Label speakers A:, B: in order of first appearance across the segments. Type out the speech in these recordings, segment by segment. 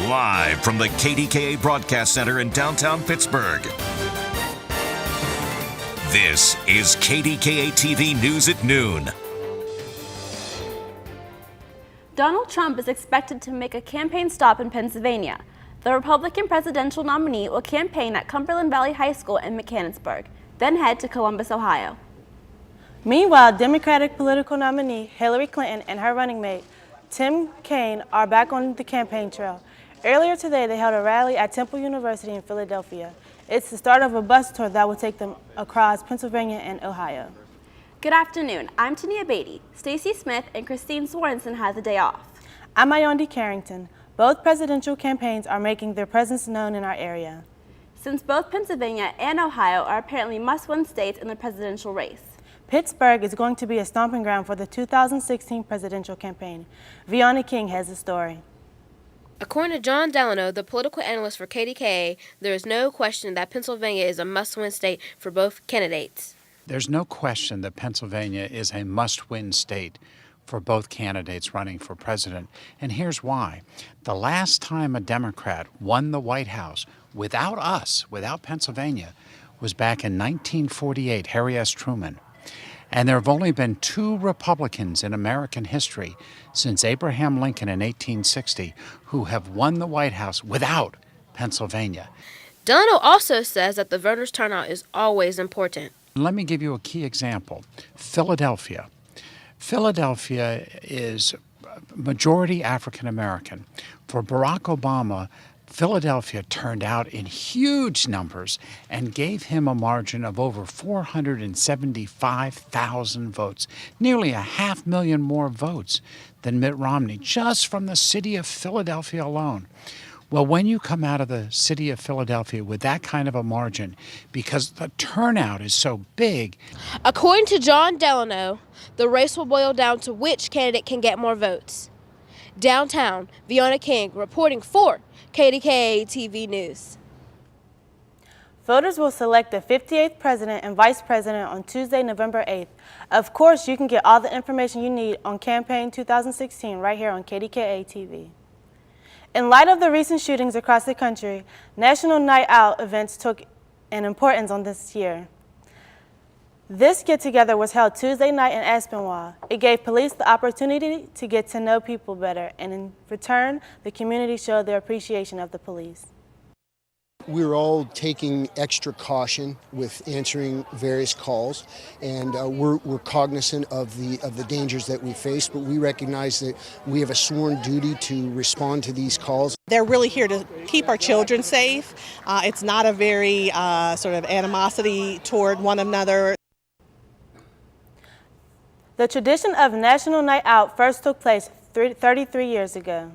A: Live from the KDKA Broadcast Center in downtown Pittsburgh. This is KDKA TV News at noon.
B: Donald Trump is expected to make a campaign stop in Pennsylvania. The Republican presidential nominee will campaign at Cumberland Valley High School in Mechanicsburg, then head to Columbus, Ohio.
C: Meanwhile, Democratic political nominee Hillary Clinton and her running mate, Tim Kaine, are back on the campaign trail. Earlier today, they held a rally at Temple University in Philadelphia. It's the start of a bus tour that will take them across Pennsylvania and Ohio.
B: Good afternoon. I'm Tania Beatty. Stacey Smith and Christine Sorensen has a day off.
C: I'm Ayondi Carrington. Both presidential campaigns are making their presence known in our area.
B: Since both Pennsylvania and Ohio are apparently must-win states in the presidential race.
C: Pittsburgh is going to be a stomping ground for the 2016 presidential campaign. Viona King has the story.
D: According to John Delano, the political analyst for KDKA, there is no question that Pennsylvania is a must-win state for both candidates.
E: There's no question that Pennsylvania is a must-win state for both candidates running for president. And here's why. The last time a Democrat won the White House without us, without Pennsylvania, was back in 1948, Harry S. Truman. And there have only been two Republicans in American history since Abraham Lincoln in 1860 who have won the White House without Pennsylvania.
D: Delano also says that the voters' turnout is always important.
E: Let me give you a key example. Philadelphia. Philadelphia is majority African American. For Barack Obama, Philadelphia turned out in huge numbers and gave him a margin of over 475,000 votes, nearly 500,000 more votes than Mitt Romney, just from the city of Philadelphia alone. Well, when you come out of the city of Philadelphia with that kind of a margin, because the turnout is so big.
D: According to John Delano, the race will boil down to which candidate can get more votes. Downtown, Viona King reporting for KDKA TV News.
C: Voters will select the 58th president and vice president on Tuesday, November 8th. Of course, you can get all the information you need on Campaign 2016 right here on KDKA TV. In light of the recent shootings across the country, National Night Out events took an importance on this year. This get-together was held Tuesday night in Aspinwall. It gave police the opportunity to get to know people better, and in return, the community showed their appreciation of the police.
F: We're all taking extra caution with answering various calls, and we're cognizant of the dangers that we face, but we recognize that we have a sworn duty to respond to these calls.
G: They're really here to keep our children safe. It's not a very sort of animosity toward one another.
C: The tradition of National Night Out first took place 33 years ago.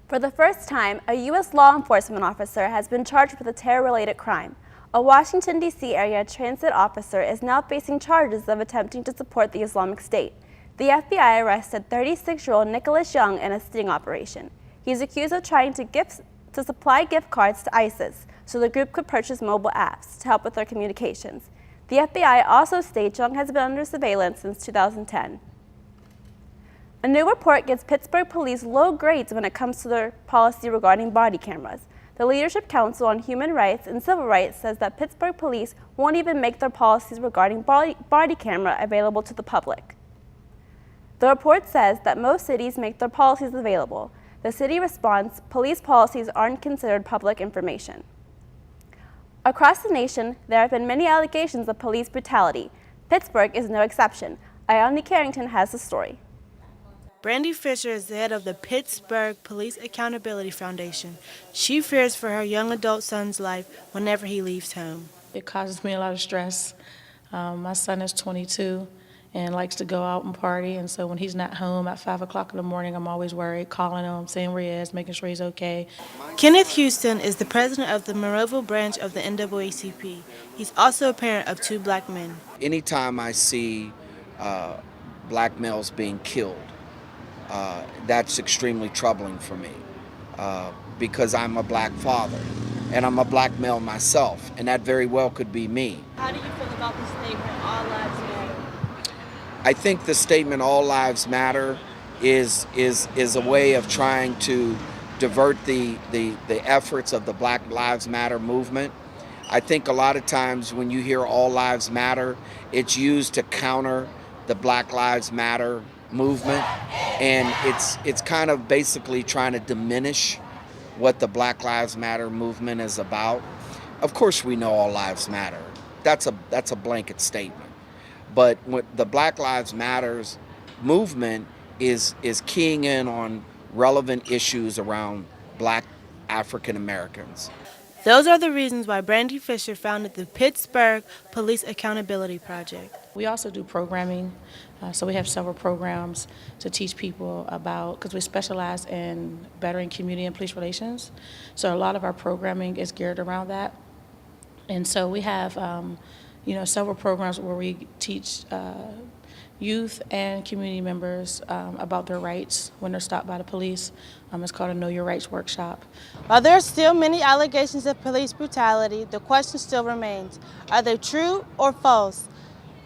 B: For the first time, a U.S. law enforcement officer has been charged with a terror-related crime. A Washington, D.C. area transit officer is now facing charges of attempting to support the Islamic State. The FBI arrested 36-year-old Nicholas Young in a sting operation. He is accused of trying to supply gift cards to ISIS so the group could purchase mobile apps to help with their communications. The FBI also states Young has been under surveillance since 2010. A new report gives Pittsburgh police low grades when it comes to their policy regarding body cameras. The Leadership Council on Human Rights and Civil Rights says that Pittsburgh police won't even make their policies regarding body camera available to the public. The report says that most cities make their policies available. The city responds, police policies aren't considered public information. Across the nation, there have been many allegations of police brutality. Pittsburgh is no exception. Ayondi Carrington has the story.
C: Brandy Fisher is the head of the Pittsburgh Police Accountability Foundation. She fears for her young adult son's life whenever he leaves home.
H: It causes me a lot of stress. My son is 22 and likes to go out and party, and so when he's not home at 5 o'clock in the morning, I'm always worried, calling him, seeing where he is, making sure he's okay.
C: Kenneth Houston is the president of the Monroeville branch of the NAACP. He's also a parent of 2 black men.
I: Anytime I see black males being killed, that's extremely troubling for me because I'm a black father and I'm a black male myself, and that very well could be me.
B: How do you feel about the statement, all lives matter?
I: I think the statement "all lives matter" is a way of trying to divert the efforts of the Black Lives Matter movement. I think a lot of times when you hear all lives matter, it's used to counter the Black Lives Matter movement, and it's kind of basically trying to diminish what the Black Lives Matter movement is about. Of course we know all lives matter. That's a blanket statement. But what the Black Lives Matters movement is keying in on relevant issues around Black African Americans.
C: Those are the reasons why Brandy Fisher founded the Pittsburgh Police Accountability Project.
H: We also do programming, so we have several programs to teach people about, because we specialize in bettering community and police relations. So a lot of our programming is geared around that. And so we have several programs where we teach youth and community members about their rights when they're stopped by the police. It's called a Know Your Rights workshop.
C: While there are still many allegations of police brutality, the question still remains, are they true or false?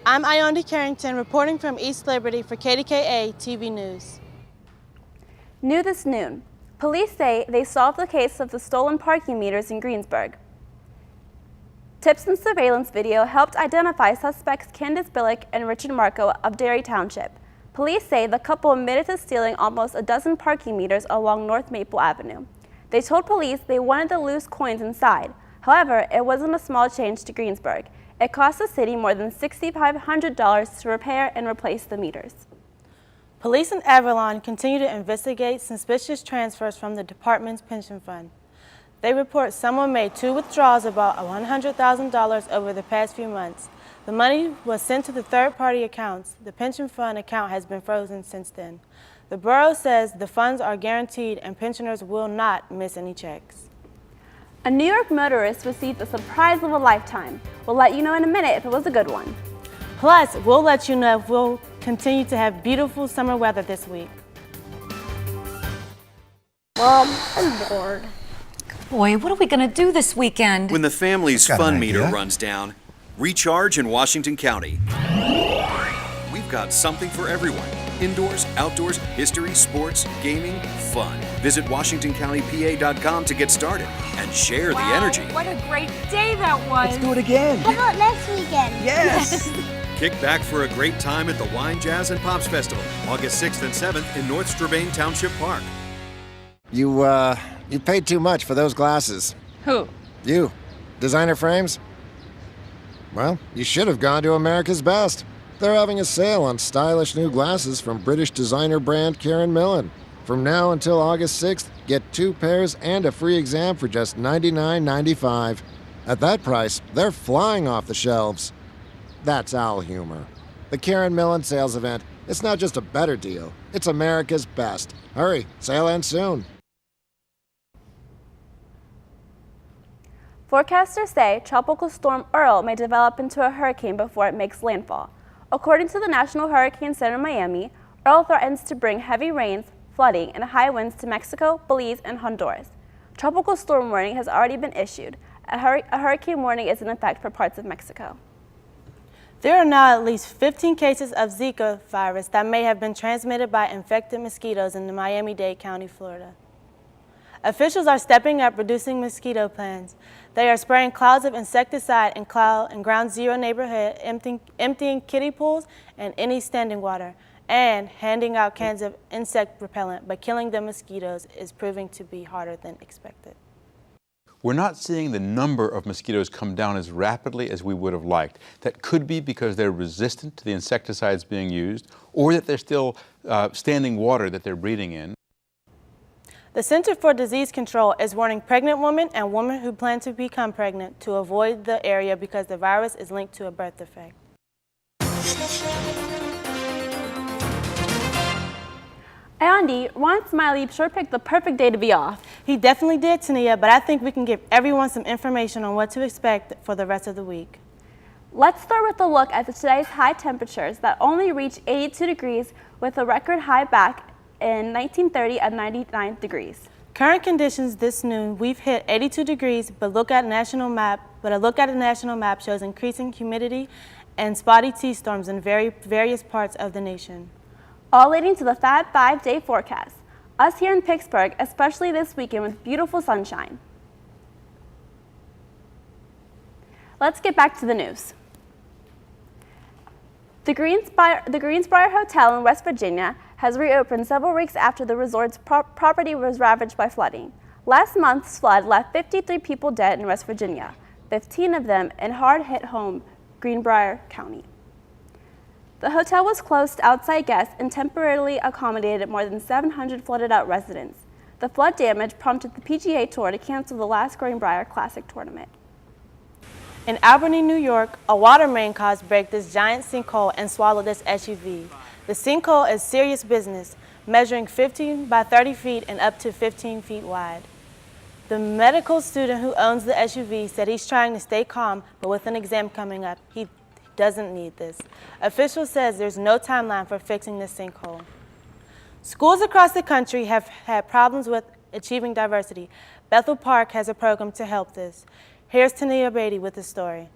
C: I'm Iondi Carrington reporting from East Liberty for KDKA TV News.
B: New this noon, police say they solved the case of the stolen parking meters in Greensburg. Tips and surveillance video helped identify suspects Candace Billick and Richard Marco of Derry Township. Police say the couple admitted to stealing almost a dozen parking meters along North Maple Avenue. They told police they wanted the loose coins inside. However, it wasn't a small change to Greensburg. It cost the city more than $6,500 to repair and replace the meters.
C: Police in Avalon continue to investigate suspicious transfers from the department's pension fund. They report someone made 2 withdrawals about $100,000 over the past few months. The money was sent to the third-party accounts. The pension fund account has been frozen since then. The borough says the funds are guaranteed and pensioners will not miss any checks.
B: A New York motorist received a surprise of a lifetime. We'll let you know in a minute if it was a good one.
C: Plus, we'll let you know if we'll continue to have beautiful summer weather this week.
J: Mom, I'm bored.
K: Boy, what are we going to do this weekend?
L: When the family's fun meter runs down, recharge in Washington County. We've got something for everyone. Indoors, outdoors, history, sports, gaming, fun. Visit WashingtonCountyPA.com to get started and share the energy.
K: What a great day that was.
J: Let's do it again.
M: How about next weekend?
J: Yes.
L: Kick back for a great time at the Wine, Jazz, and Pops Festival, August 6th and 7th in North Strabane Township Park.
N: You paid too much for those glasses.
K: Who?
N: You. Designer frames? Well, you should have gone to America's Best. They're having a sale on stylish new glasses from British designer brand Karen Millen. From now until August 6th, get 2 pairs and a free exam for just $99.95. At that price, they're flying off the shelves. That's owl humor. The Karen Millen sales event, it's not just a better deal, it's America's best. Hurry, sale ends soon.
B: Forecasters say Tropical Storm Earl may develop into a hurricane before it makes landfall. According to the National Hurricane Center in Miami, Earl threatens to bring heavy rains, flooding, and high winds to Mexico, Belize, and Honduras. Tropical storm warning has already been issued. A hurricane warning is in effect for parts of Mexico.
C: There are now at least 15 cases of Zika virus that may have been transmitted by infected mosquitoes in the Miami-Dade County, Florida. Officials are stepping up reducing mosquito plans. They are spraying clouds of insecticide in Ground Zero neighborhood, emptying kiddie pools and any standing water, and handing out cans of insect repellent, but killing the mosquitoes is proving to be harder than expected.
O: We're not seeing the number of mosquitoes come down as rapidly as we would have liked. That could be because they're resistant to the insecticides being used, or that they're still standing water that they're breeding in.
C: The Center for Disease Control is warning pregnant women and women who plan to become pregnant to avoid the area because the virus is linked to a birth defect.
B: Iondi, Ron Smiley sure picked the perfect day to be off.
C: He definitely did, Tania, but I think we can give everyone some information on what to expect for the rest of the week.
B: Let's start with a look at today's high temperatures that only reached 82 degrees with a record high back in 1930 at 99 degrees.
C: Current conditions this noon, we've hit 82 degrees, but a look at the national map shows increasing humidity and spotty T-storms in various parts of the nation.
B: All leading to the Fab 5-day forecast. Us here in Pittsburgh, especially this weekend with beautiful sunshine. Let's get back to the news. The Greensbrier Hotel in West Virginia has reopened several weeks after the resort's property was ravaged by flooding. Last month's flood left 53 people dead in West Virginia, 15 of them in hard-hit home Greenbrier County. The hotel was closed to outside guests and temporarily accommodated more than 700 flooded-out residents. The flood damage prompted the PGA Tour to cancel the last Greenbrier Classic tournament.
C: In Albany, New York, a water main caused break this giant sinkhole and swallowed this SUV. The sinkhole is serious business, measuring 15 by 30 feet and up to 15 feet wide. The medical student who owns the SUV said he's trying to stay calm, but with an exam coming up, he doesn't need this. Officials says there's no timeline for fixing the sinkhole. Schools across the country have had problems with achieving diversity. Bethel Park has a program to help this. Here's Tania Beatty with the story.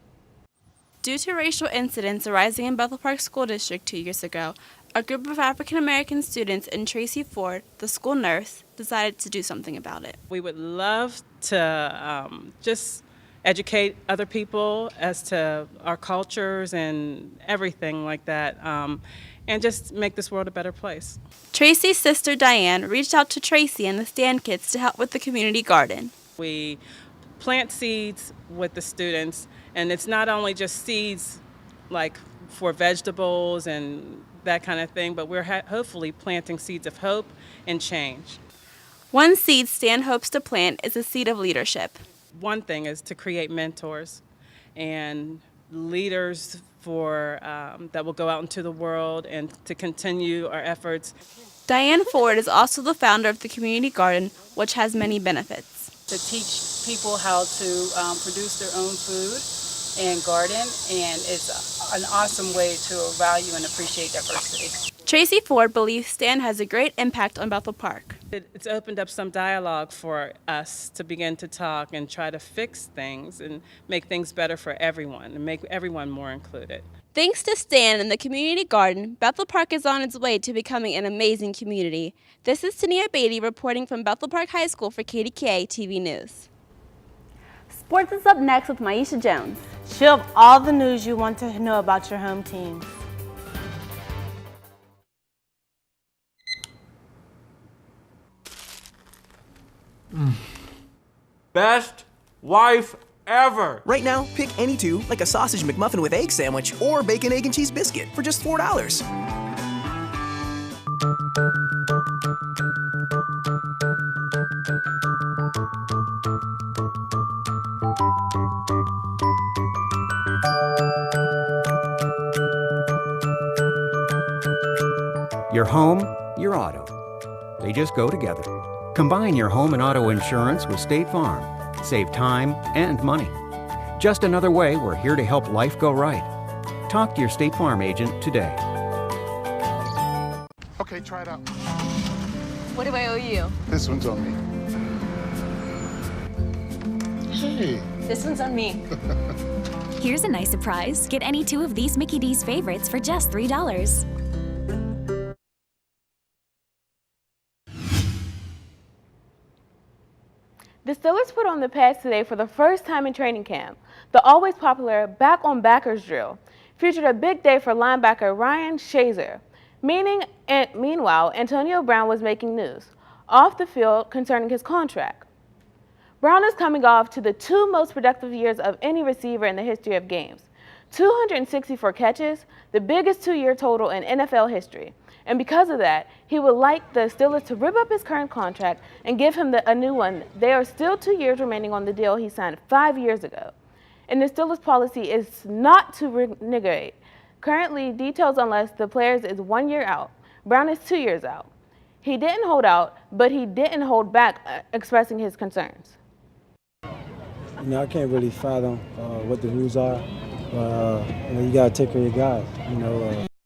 B: Due to racial incidents arising in Bethel Park School District 2 years ago, a group of African American students and Tracy Ford, the school nurse, decided to do something about it.
M: We would love to just educate other people as to our cultures and everything like that, and just make this world a better place.
B: Tracy's sister Diane reached out to Tracy and the Stand Kids to help with the community garden.
M: We plant seeds with the students, and it's not only just seeds like for vegetables and that kind of thing, but we're hopefully planting seeds of hope and change.
B: One seed Stan hopes to plant is a seed of leadership.
M: One thing is to create mentors and leaders for that will go out into the world and to continue our efforts.
B: Diane Ford is also the founder of the community garden, which has many benefits.
P: To teach people how to produce their own food and garden, and it's an awesome way to value and appreciate diversity.
B: Tracy Ford believes Stan has a great impact on Bethel Park.
M: It's opened up some dialogue for us to begin to talk and try to fix things and make things better for everyone and make everyone more included.
B: Thanks to Stan and the community garden, Bethel Park is on its way to becoming an amazing community. This is Tania Beatty reporting from Bethel Park High School for KDKA TV News. Sports is up next with Maisha Jones.
C: She'll have all the news you want to know about your home team.
Q: Best wife ever.
R: Right now, pick any two, like a sausage McMuffin with egg sandwich or bacon, egg, and cheese biscuit for just $4.
S: Your home, your auto. They just go together. Combine your home and auto insurance with State Farm. Save time and money. Just another way we're here to help life go right. Talk to your State Farm agent today.
T: Okay, try it out.
U: What do I owe you?
T: This one's on me. Hey.
U: This one's on me.
V: Here's a nice surprise. Get any two of these Mickey D's favorites for just $3.
C: The Steelers put on the pads today for the first time in training camp. The always popular back-on-backers drill featured a big day for linebacker Ryan Shazier. Meanwhile, Antonio Brown was making news off the field concerning his contract. Brown is coming off to the two most productive years of any receiver in the history of games. 264 catches, the biggest two-year total in NFL history. And because of that, he would like the Steelers to rip up his current contract and give him a new one. There are still 2 years remaining on the deal he signed 5 years ago. And the Steelers' policy is not to renegade. Currently, details unless the players is 1 year out. Brown is 2 years out. He didn't hold out, but he didn't hold back expressing his concerns.
W: You know, I can't really fathom what the rules are. You know, you got to take care of your guys. You know,